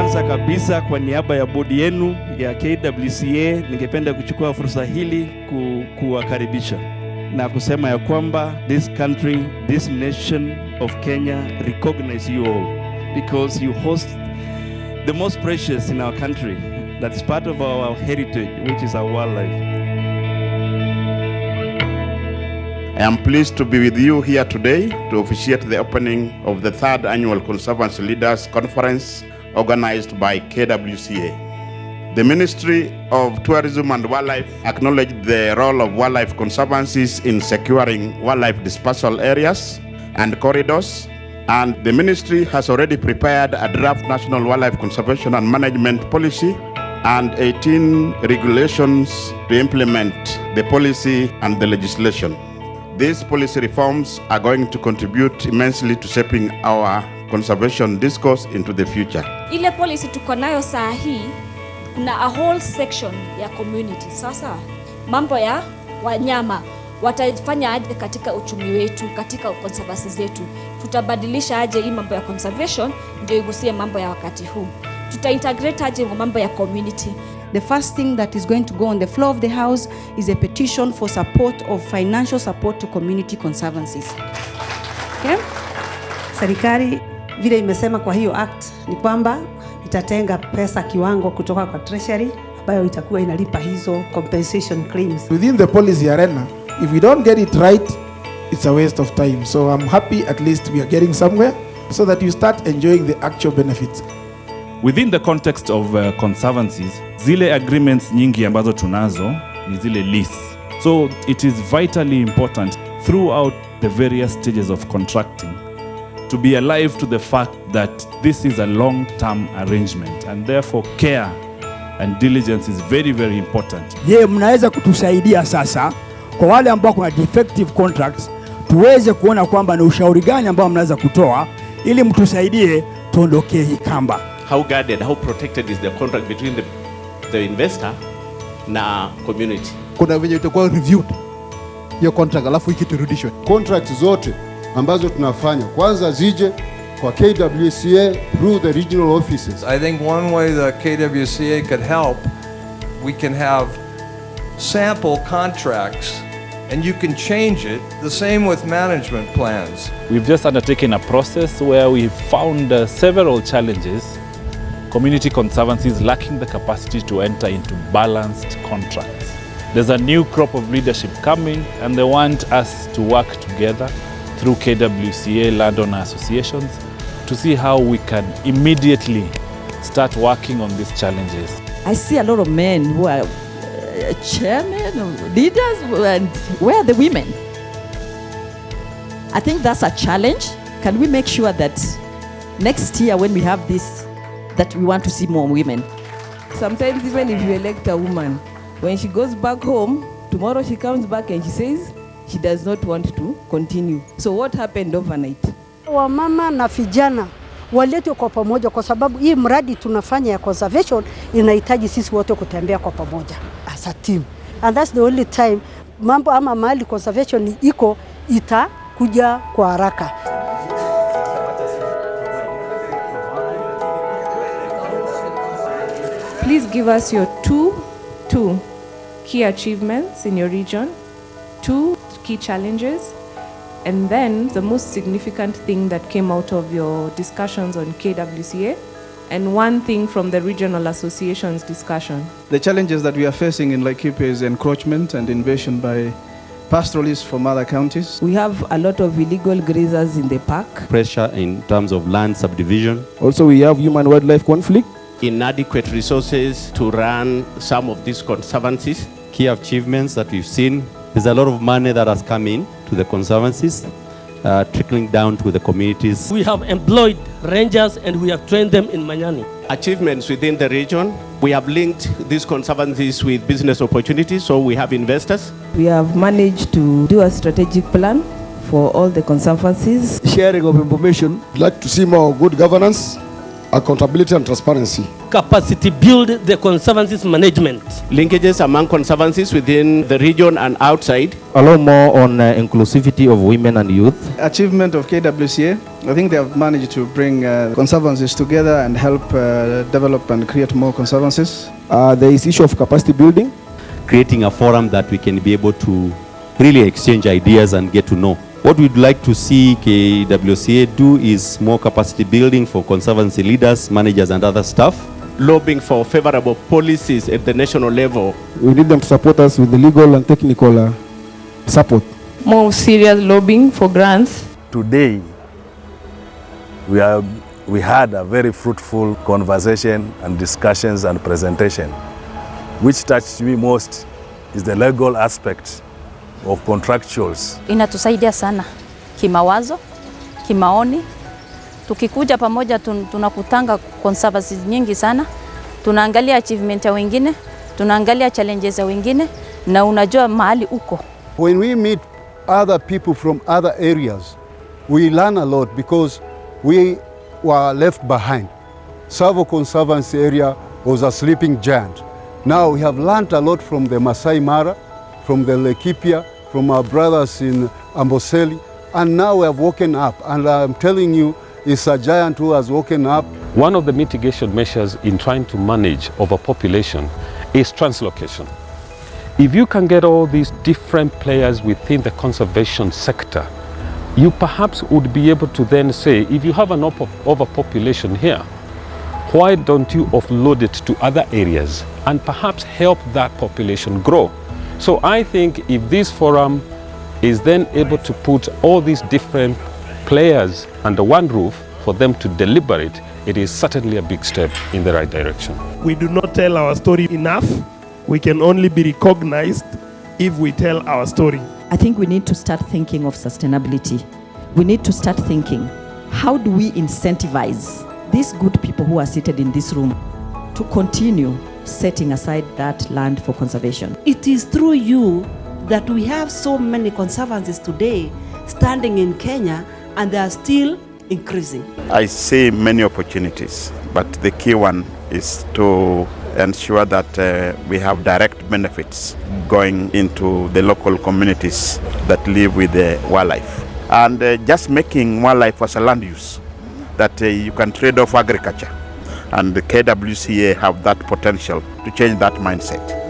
Kwanza kabisa kwa niaba ya bodi yenu ya KWCA ningependa kuchukua fursa hili kuwakaribisha na kusema ya kwamba this country, this nation of Kenya recognize you all because you host the most precious in our country that is part of our heritage, which is our wildlife. I am pleased to be with you here today to officiate the opening of the 3rd annual Conservancy Leaders Conference organized by KWCA. The Ministry of Tourism and Wildlife acknowledged the role of wildlife conservancies in securing wildlife dispersal areas and corridors, and the ministry has already prepared a draft National Wildlife Conservation and Management Policy and 18 regulations to implement the policy and the legislation. These policy reforms are going to contribute immensely to shaping our conservation discourse into the future. Ile policy tuko nayo saa hii, kuna a whole section ya community. Sasa mambo ya wanyama watafanya aje katika uchumi wetu, katika conservancy zetu. Tutabadilisha aje hii mambo ya conservation ndio igusie mambo ya wakati huu. Tutaintegrate aje mambo ya community. The first thing that is going to go on the floor of the House is a petition for support of financial support to community conservancies. Okay? Serikali vile imesema kwa hiyo act ni kwamba itatenga pesa kiwango kutoka kwa treasury ambayo itakuwa inalipa hizo compensation claims. Within the policy arena, if we don't get it right, it's a waste of time. So I'm happy at least we are getting somewhere so that you start enjoying the actual benefits. Within the context of conservancies, zile agreements nyingi ambazo tunazo ni zile lease. So it is vitally important throughout the various stages of contracting to be alive to the fact that this is a long-term arrangement and therefore care and diligence is very, very important. Je, mnaweza kutusaidia sasa kwa wale ambao kuna defective contracts tuweze kuona kwamba ni ushauri gani ambao mnaweza kutoa ili mtusaidie tuondokee hii kamba? How guarded, how protected is the contract between the investor na community? Kuna venye itakuwa reviewed hiyo contract alafu ikiturudishwe. Contract zote ambazo tunafanya kwanza zije kwa KWCA through the regional offices. I think one way the KWCA could help, we can have sample contracts and you can change it, the same with management plans. We've just undertaken a process where we found several challenges. Community conservancies lacking the capacity to enter into balanced contracts. There's a new crop of leadership coming and they want us to work together through KWCA landowner associations to see how we can immediately start working on these challenges. I see a lot of men who are chairmen or leaders, and where are the women? I think that's a challenge. Can we make sure that next year when we have this, that we want to see more women? Sometimes even if you elect a woman, when she goes back home, tomorrow she comes back and she says she does not want to continue. So what happened overnight? Wamama na vijana waletwe kwa pamoja kwa sababu hii mradi tunafanya ya conservation inahitaji sisi wote kutembea kwa pamoja as a team. And that's the only time mambo ama mahali conservation iko itakuja kwa haraka. Please give us your two key achievements in your region, 2 key challenges, and then the most significant thing that came out of your discussions on KWCA, and 1 thing from the regional association's discussion. The challenges that we are facing in Laikipia is encroachment and invasion by pastoralists from other counties. We have a lot of illegal grazers in the park. Pressure in terms of land subdivision. Also we have human-wildlife conflict. Inadequate resources to run some of these conservancies. Key achievements that we've seen, there's a lot of money that has come in to the conservancies, trickling down to the communities. We have employed rangers and we have trained them in Manyani. Achievements within the region, we have linked these conservancies with business opportunities, so we have investors. We have managed to do a strategic plan for all the conservancies. Sharing of information. I'd like to see more good governance, accountability and transparency. capacity build the conservancies management. Linkages among conservancies within the region and outside. Allow more on inclusivity of women and youth. Achievement of KWCA, I think they have managed to bring conservancies together and help develop and create more conservancies. There is issue of capacity building. Creating a forum that we can be able to really exchange ideas and get to know. What we'd like to see KWCA do is more capacity building for conservancy leaders, managers and other staff. Lobbying for favorable policies at the national level. We need them to support us with the legal and technical support. More serious lobbying for grants. Today, we had a very fruitful conversation and discussions and presentation. Which touched me most is the legal aspect of contractuals. Inatusaidia sana kimawazo, kimaoni. Tukikuja pamoja tunakutanga conservancies nyingi sana. Tunaangalia achievement ya wengine, tunaangalia challenges ya wengine na unajua mahali uko. When we meet other people from other areas, we learn a lot because we were left behind. Savo Conservancy area was a sleeping giant. Now we have learned a lot from the Masai Mara, from the Laikipia, from our brothers in Amboseli, and now we have woken up, and I'm telling you, it's a giant who has woken up. One of the mitigation measures in trying to manage overpopulation is translocation. If you can get all these different players within the conservation sector, you perhaps would be able to then say, if you have an overpopulation here, why don't you offload it to other areas and perhaps help that population grow? So I think if this forum is then able to put all these different players under one roof for them to deliberate, it is certainly a big step in the right direction. We do not tell our story enough. We can only be recognized if we tell our story. I think we need to start thinking of sustainability. We need to start thinking, how do we incentivize these good people who are seated in this room to continue setting aside that land for conservation? It is through you that we have so many conservancies today standing in Kenya, and they are still increasing. I see many opportunities, but the key one is to ensure that we have direct benefits going into the local communities that live with the wildlife. And just making wildlife as a land use, that you can trade off agriculture. And the KWCA have that potential to change that mindset.